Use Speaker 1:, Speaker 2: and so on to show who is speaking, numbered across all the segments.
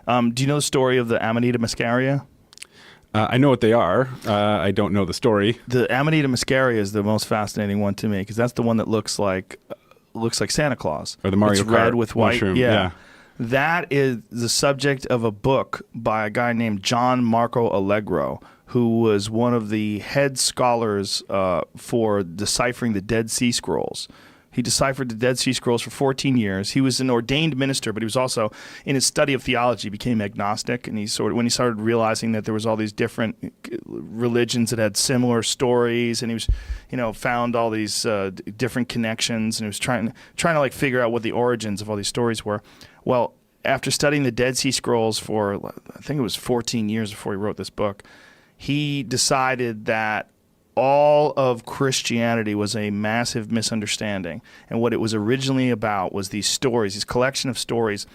Speaker 1: Do you know the story of the Amanita muscaria?
Speaker 2: I know what they are. I don't know the story.
Speaker 1: The Amanita muscaria is the most fascinating one to me because that's the one that looks like Santa Claus.
Speaker 2: Or the Mario
Speaker 1: it's
Speaker 2: Kart
Speaker 1: red with white.
Speaker 2: mushroom.
Speaker 1: Yeah. That is the subject of a book by a guy named John Marco Allegro, who was one of the head scholars for deciphering the Dead Sea Scrolls. He deciphered the Dead Sea Scrolls for 14 years. He was an ordained minister, but he was also, in his study of theology, became agnostic. And when he started realizing that there was all these different religions that had similar stories, and he was, found all these different connections, and he was trying to like figure out what the origins of all these stories were. Well, after studying the Dead Sea Scrolls for, I think it was 14 years before he wrote this book, he decided that all of Christianity was a massive misunderstanding. And what it was originally about was these stories, this collection of stories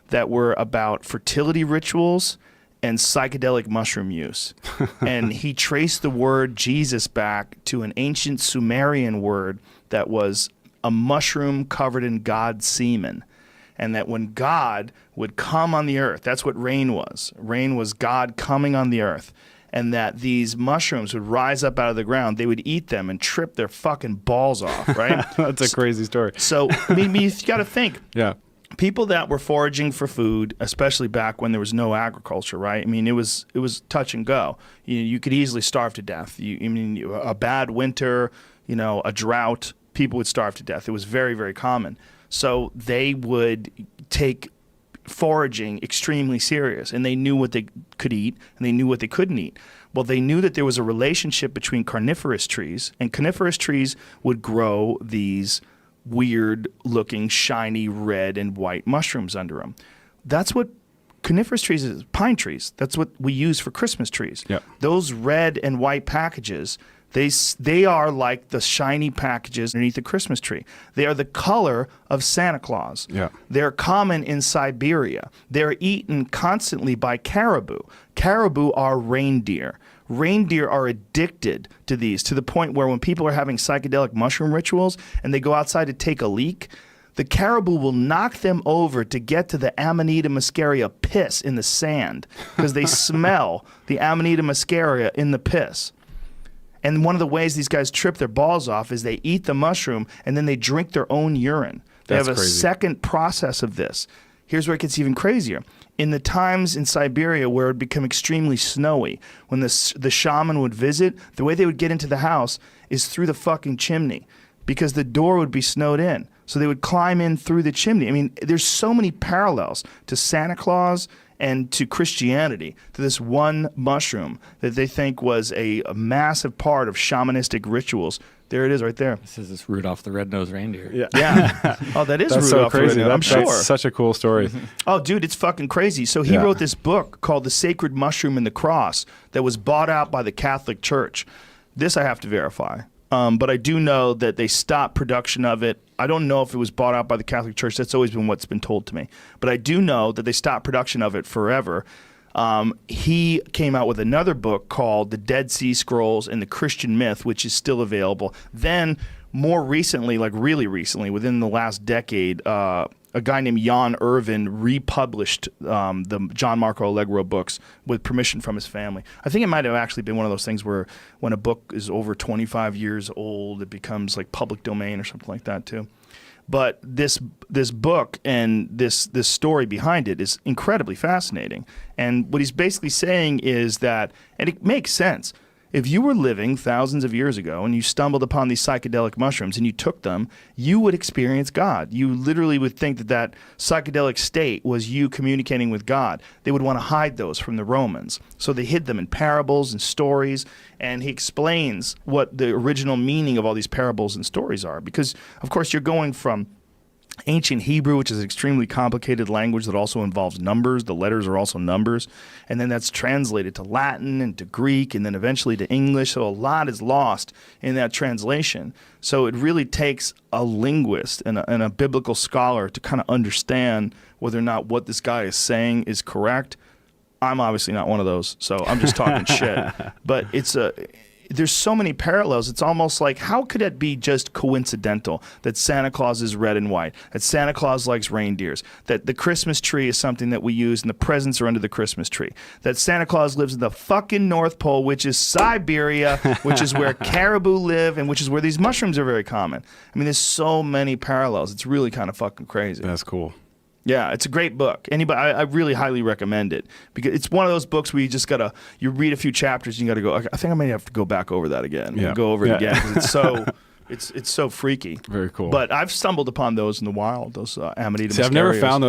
Speaker 1: that were about fertility rituals and psychedelic mushroom use. And he traced the word Jesus back to an ancient Sumerian word that was a mushroom covered in God's semen. And that when God would come on the earth, that's what rain was. Rain was God coming on the earth. And that these mushrooms would rise up out of the ground. They would eat them and trip their fucking balls off, right?
Speaker 2: That's a crazy story.
Speaker 1: So, you got to think.
Speaker 2: Yeah.
Speaker 1: People that were foraging for food, especially back when there was no agriculture, right? I mean, it was touch and go. You could easily starve to death. A bad winter, a drought, people would starve to death. It was very, very common. So they would take foraging extremely serious, and they knew what they could eat and they knew what they couldn't eat. Well, they knew that there was a relationship between carnivorous trees, and carnivorous trees would grow these weird looking shiny red and white mushrooms under them. That's what carnivorous trees is, pine trees. That's what we use for Christmas trees.
Speaker 2: Yep.
Speaker 1: Those red and white packages, they are like the shiny packages underneath the Christmas tree. They are the color of Santa Claus.
Speaker 2: Yeah.
Speaker 1: They're common in Siberia. They're eaten constantly by caribou. Caribou are reindeer. Reindeer are addicted to these to the point where when people are having psychedelic mushroom rituals and they go outside to take a leak, the caribou will knock them over to get to the Amanita muscaria piss in the sand because they smell the Amanita muscaria in the piss. And one of the ways these guys trip their balls off is they eat the mushroom and then they drink their own urine. They have a second process of this. Here's where it gets even crazier. In the times in Siberia where it would become extremely snowy, when the shaman would visit, the way they would get into the house is through the fucking chimney because the door would be snowed in. So they would climb in through the chimney. I mean, there's so many parallels to Santa Claus and to Christianity, to this one mushroom that they think was a massive part of shamanistic rituals. There it is right there.
Speaker 3: This is this Rudolph the Red-Nosed Reindeer.
Speaker 1: Yeah. Oh, that is
Speaker 2: That's
Speaker 1: Rudolph
Speaker 2: so crazy.
Speaker 1: the Red-Nosed, I'm sure.
Speaker 2: That's such a cool story.
Speaker 1: Oh, dude, it's fucking crazy. So he wrote this book called The Sacred Mushroom and the Cross that was bought out by the Catholic Church. This I have to verify. But I do know that they stopped production of it. I don't know if it was bought out by the Catholic Church. That's always been what's been told to me. But I do know that they stopped production of it forever. He came out with another book called The Dead Sea Scrolls and the Christian Myth, which is still available. Then, more recently, like really recently, within the last decade, a guy named Jan Irvin republished the John Marco Allegro books with permission from his family. I think it might have actually been one of those things where when a book is over 25 years old, it becomes like public domain or something like that too. But this book and this story behind it is incredibly fascinating. And what he's basically saying is that, and it makes sense, if you were living thousands of years ago and you stumbled upon these psychedelic mushrooms and you took them, you would experience God. You literally would think that psychedelic state was you communicating with God. They would want to hide those from the Romans. So they hid them in parables and stories, and he explains what the original meaning of all these parables and stories are. Because, of course, you're going from ancient Hebrew, which is an extremely complicated language that also involves numbers. The letters are also numbers. And then that's translated to Latin and to Greek and then eventually to English. So a lot is lost in that translation. So it really takes a linguist and a biblical scholar to kind of understand whether or not what this guy is saying is correct. I'm obviously not one of those, so I'm just talking shit. But there's so many parallels. It's almost like, how could it be just coincidental that Santa Claus is red and white, that Santa Claus likes reindeers, that the Christmas tree is something that we use and the presents are under the Christmas tree, that Santa Claus lives in the fucking North Pole, which is Siberia, which is where caribou live, and which is where these mushrooms are very common. I mean, there's so many parallels. It's really kind of fucking crazy.
Speaker 2: That's cool.
Speaker 1: Yeah, it's a great book. Anybody, I really highly recommend it, because it's one of those books where you just gotta, you read a few chapters, and you gotta go, I think I may have to go back over that again.
Speaker 2: Yeah.
Speaker 1: Go over it
Speaker 2: Yeah.
Speaker 1: again, because it's so, it's so freaky.
Speaker 2: Very cool.
Speaker 1: But I've stumbled upon those in the wild, those Amanita
Speaker 2: See, I've never
Speaker 1: muscarios.
Speaker 2: found